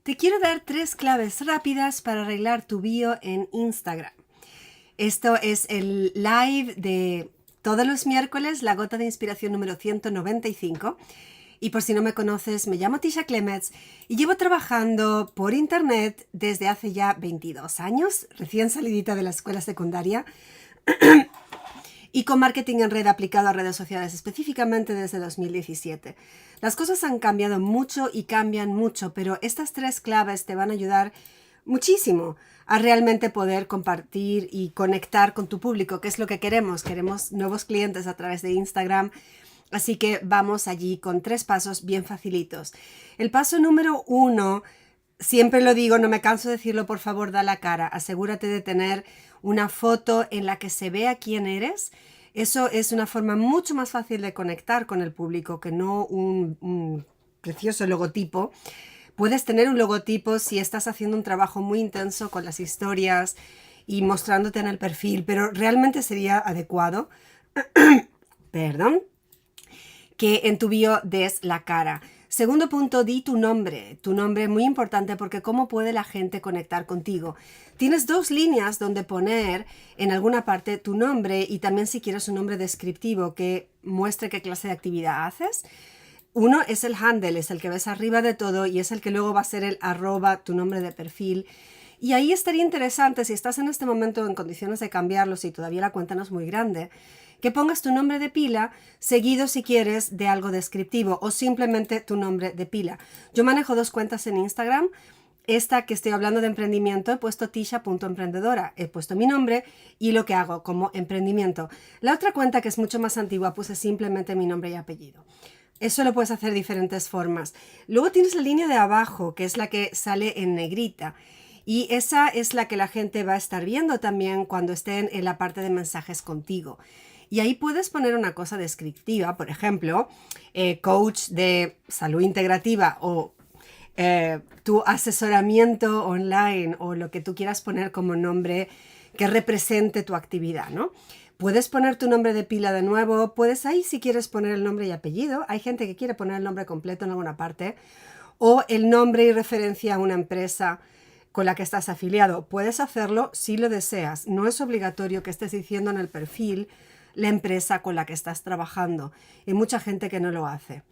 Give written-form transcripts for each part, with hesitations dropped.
Te quiero dar 3 claves rápidas para arreglar tu bio en Instagram. Esto es el live de todos los miércoles, la gota de inspiración número 195. Y por si no me conoces, me llamo Tisha Clemets y llevo trabajando por internet desde hace ya 22 años, recién salidita de la escuela secundaria, y con marketing en red aplicado a redes sociales, específicamente desde 2017. Las cosas han cambiado mucho y cambian mucho, pero estas 3 claves te van a ayudar muchísimo a realmente poder compartir y conectar con tu público, que es lo que queremos. Queremos nuevos clientes a través de Instagram. Así que vamos allí con 3 pasos bien facilitos. El paso número 1, siempre lo digo, no me canso de decirlo, por favor, da la cara. Asegúrate de tener una foto en la que se vea quién eres. Eso es una forma mucho más fácil de conectar con el público que no un precioso logotipo. Puedes tener un logotipo si estás haciendo un trabajo muy intenso con las historias y mostrándote en el perfil, pero realmente sería adecuado, perdón, que en tu bio des la cara. Segundo punto, di tu nombre es muy importante porque cómo puede la gente conectar contigo. Tienes 2 líneas donde poner en alguna parte tu nombre y también si quieres un nombre descriptivo que muestre qué clase de actividad haces. Uno es el handle, es el que ves arriba de todo y es el que luego va a ser el @ tu nombre de perfil. Y ahí estaría interesante, si estás en este momento en condiciones de cambiarlo, si todavía la cuenta no es muy grande, que pongas tu nombre de pila seguido, si quieres, de algo descriptivo o simplemente tu nombre de pila. Yo manejo 2 cuentas en Instagram. Esta que estoy hablando de emprendimiento, he puesto tisha.emprendedora, he puesto mi nombre y lo que hago como emprendimiento. La otra cuenta, que es mucho más antigua, puse simplemente mi nombre y apellido. Eso lo puedes hacer de diferentes formas. Luego tienes la línea de abajo, que es la que sale en negrita. Y esa es la que la gente va a estar viendo también cuando estén en la parte de mensajes contigo. Y ahí puedes poner una cosa descriptiva, por ejemplo, coach de salud integrativa o tu asesoramiento online o lo que tú quieras poner como nombre que represente tu actividad, ¿no? Puedes poner tu nombre de pila de nuevo, puedes ahí si quieres poner el nombre y apellido. Hay gente que quiere poner el nombre completo en alguna parte o el nombre y referencia a una empresa con la que estás afiliado. Puedes hacerlo si lo deseas. No es obligatorio que estés diciendo en el perfil la empresa con la que estás trabajando. Hay mucha gente que no lo hace.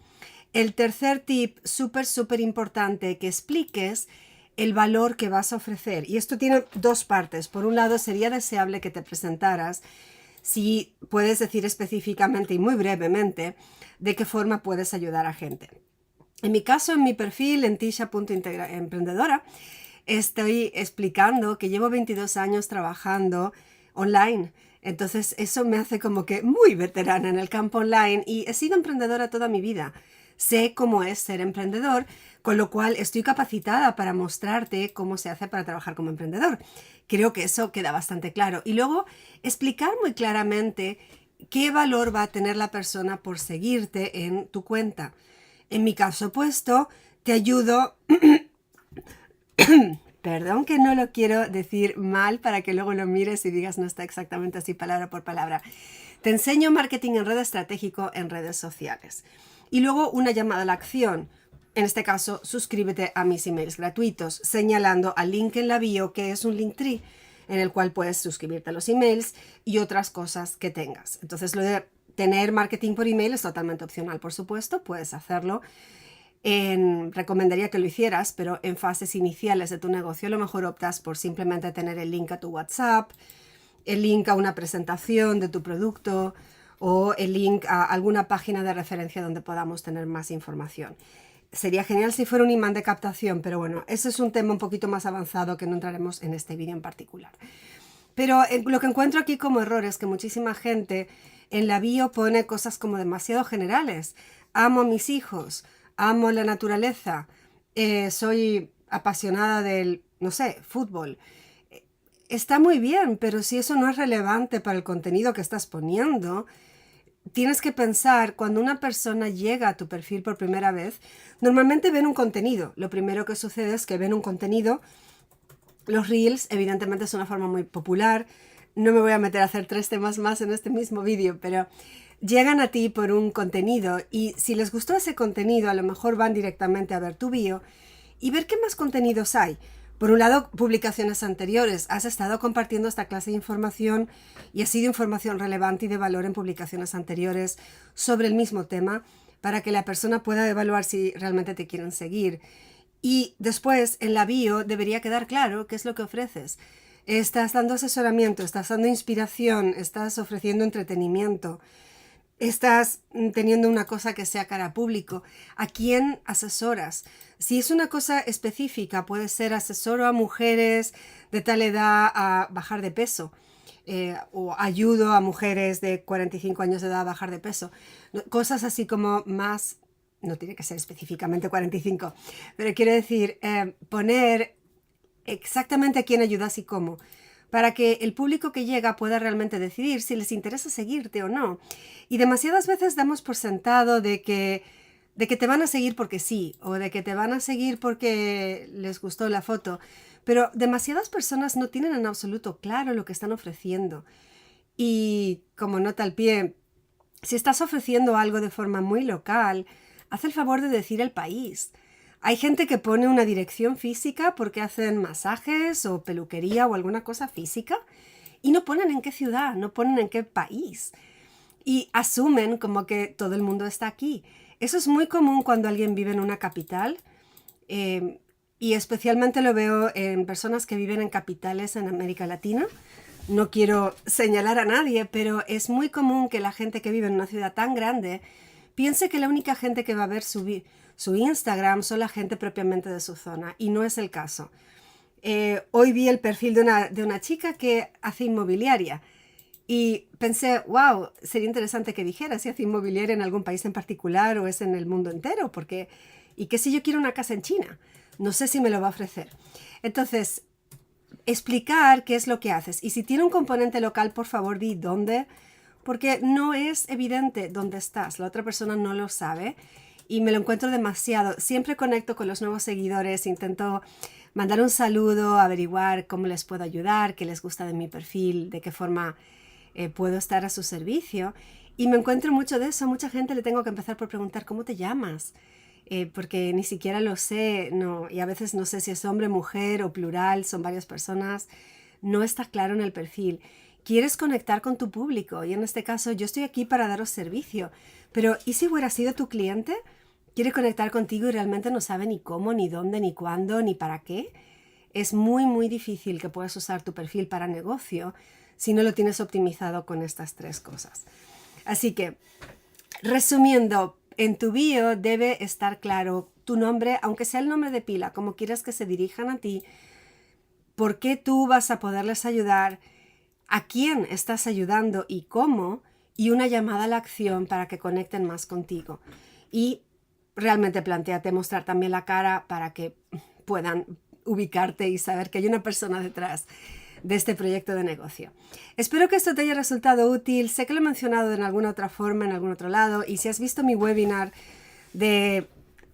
El tercer tip, súper importante, que expliques el valor que vas a ofrecer. Y esto tiene 2 partes. Por un lado, sería deseable que te presentaras, si puedes decir específicamente y muy brevemente de qué forma puedes ayudar a gente. En mi caso, en mi perfil, en tisha.emprendedora, estoy explicando que llevo 22 años trabajando online. Entonces eso me hace como que muy veterana en el campo online y he sido emprendedora toda mi vida. Sé cómo es ser emprendedor, con lo cual estoy capacitada para mostrarte cómo se hace para trabajar como emprendedor. Creo que eso queda bastante claro. Y luego explicar muy claramente qué valor va a tener la persona por seguirte en tu cuenta. En mi caso opuesto, te ayudo... Perdón que no lo quiero decir mal para que luego lo mires y digas no está exactamente así palabra por palabra. Te enseño marketing en red estratégico en redes sociales. Y luego una llamada a la acción. En este caso, suscríbete a mis emails gratuitos, señalando al link en la bio, que es un Linktree, en el cual puedes suscribirte a los emails y otras cosas que tengas. Entonces, lo de tener marketing por email es totalmente opcional, por supuesto, puedes hacerlo. Recomendaría que lo hicieras, pero en fases iniciales de tu negocio a lo mejor optas por simplemente tener el link a tu WhatsApp, el link a una presentación de tu producto o el link a alguna página de referencia donde podamos tener más información. Sería genial si fuera un imán de captación, pero bueno, ese es un tema un poquito más avanzado que no entraremos en este vídeo en particular. Pero lo que encuentro aquí como error es que muchísima gente en la bio pone cosas como demasiado generales. Amo a mis hijos, amo la naturaleza, soy apasionada del, no sé, fútbol. Está muy bien, pero si eso no es relevante para el contenido que estás poniendo, tienes que pensar, cuando una persona llega a tu perfil por primera vez, normalmente ven un contenido. Lo primero que sucede es que ven un contenido. Los Reels, evidentemente, es una forma muy popular. No me voy a meter a hacer 3 temas más en este mismo vídeo, pero llegan a ti por un contenido y si les gustó ese contenido, a lo mejor van directamente a ver tu bio y ver qué más contenidos hay. Por un lado, publicaciones anteriores. Has estado compartiendo esta clase de información y ha sido información relevante y de valor en publicaciones anteriores sobre el mismo tema para que la persona pueda evaluar si realmente te quieren seguir. Y después, en la bio, debería quedar claro qué es lo que ofreces. Estás dando asesoramiento, estás dando inspiración, estás ofreciendo entretenimiento, estás teniendo una cosa que sea cara a público. ¿A quién asesoras? Si es una cosa específica, puede ser asesoro a mujeres de tal edad a bajar de peso. O ayudo a mujeres de 45 años de edad a bajar de peso. Cosas así como más, no tiene que ser específicamente 45, pero quiero decir, poner exactamente a quién ayudas y cómo, para que el público que llega pueda realmente decidir si les interesa seguirte o no. Y demasiadas veces damos por sentado de que te van a seguir porque sí, o de que te van a seguir porque les gustó la foto, pero demasiadas personas no tienen en absoluto claro lo que están ofreciendo. Y como nota al pie, si estás ofreciendo algo de forma muy local, haz el favor de decir el país. Hay gente que pone una dirección física porque hacen masajes o peluquería o alguna cosa física y no ponen en qué ciudad, no ponen en qué país. Y asumen como que todo el mundo está aquí. Eso es muy común cuando alguien vive en una capital y especialmente lo veo en personas que viven en capitales en América Latina. No quiero señalar a nadie, pero es muy común que la gente que vive en una ciudad tan grande piense que la única gente que va a ver su Instagram son la gente propiamente de su zona, y no es el caso. Hoy vi el perfil de una chica que hace inmobiliaria y pensé, wow, sería interesante que dijera si hace inmobiliaria en algún país en particular o es en el mundo entero, porque, y que si yo quiero una casa en China, no sé si me lo va a ofrecer. Entonces, explicar qué es lo que haces, y si tiene un componente local, por favor, di dónde, porque no es evidente dónde estás, la otra persona no lo sabe y me lo encuentro demasiado. Siempre conecto con los nuevos seguidores, intento mandar un saludo, averiguar cómo les puedo ayudar, qué les gusta de mi perfil, de qué forma puedo estar a su servicio, y me encuentro mucho de eso. A mucha gente le tengo que empezar por preguntar ¿cómo te llamas? Porque ni siquiera lo sé, no, y a veces no sé si es hombre, mujer o plural, son varias personas, no está claro en el perfil. Quieres conectar con tu público y en este caso yo estoy aquí para daros servicio, pero ¿y si hubiera sido tu cliente? Quiere conectar contigo y realmente no sabe ni cómo, ni dónde, ni cuándo, ni para qué. Es muy, muy difícil que puedas usar tu perfil para negocio si no lo tienes optimizado con estas tres cosas. Así que, resumiendo, en tu bio debe estar claro tu nombre, aunque sea el nombre de pila, como quieras que se dirijan a ti, por qué tú vas a poderles ayudar, a quién estás ayudando y cómo, y una llamada a la acción para que conecten más contigo. Y realmente plantéate mostrar también la cara para que puedan ubicarte y saber que hay una persona detrás de este proyecto de negocio. Espero que esto te haya resultado útil. Sé que lo he mencionado en alguna otra forma, en algún otro lado, y si has visto mi webinar de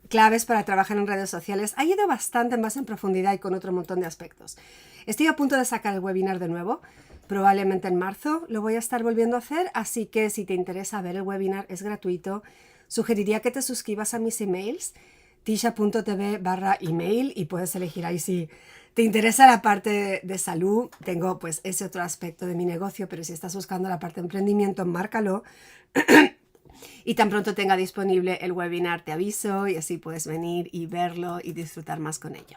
claves para trabajar en redes sociales, ha ido bastante más en profundidad y con otro montón de aspectos. Estoy a punto de sacar el webinar de nuevo, probablemente en marzo lo voy a estar volviendo a hacer, así que si te interesa ver el webinar, es gratuito. Sugeriría que te suscribas a mis emails, tisha.tv/email, y puedes elegir ahí si te interesa la parte de salud. Tengo pues ese otro aspecto de mi negocio, pero si estás buscando la parte de emprendimiento, márcalo. Y tan pronto tenga disponible el webinar te aviso y así puedes venir y verlo y disfrutar más con ello.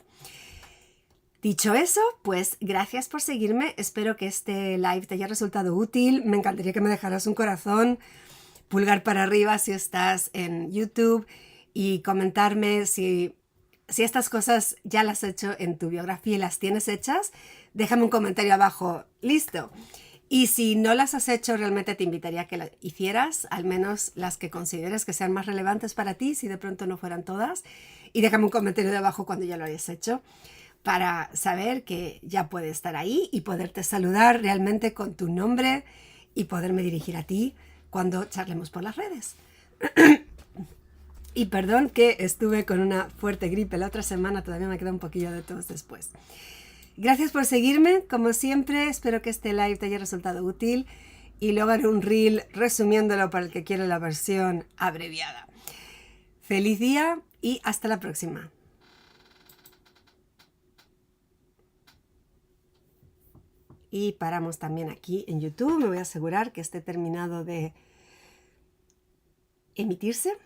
Dicho eso, pues gracias por seguirme. Espero que este live te haya resultado útil. Me encantaría que me dejaras un corazón, pulgar para arriba si estás en YouTube, y comentarme si estas cosas ya las has hecho en tu biografía y las tienes hechas. Déjame un comentario abajo. Listo. Y si no las has hecho, realmente te invitaría a que las hicieras, al menos las que consideres que sean más relevantes para ti, si de pronto no fueran todas. Y déjame un comentario de abajo cuando ya lo hayas hecho, para saber que ya puede estar ahí y poderte saludar realmente con tu nombre y poderme dirigir a ti cuando charlemos por las redes. Y perdón que estuve con una fuerte gripe la otra semana, todavía me queda un poquillo de tos después. Gracias por seguirme, como siempre, espero que este live te haya resultado útil y luego haré un reel resumiéndolo para el que quiera la versión abreviada. Feliz día y hasta la próxima. Y paramos también aquí en YouTube. Me voy a asegurar que esté terminado de emitirse.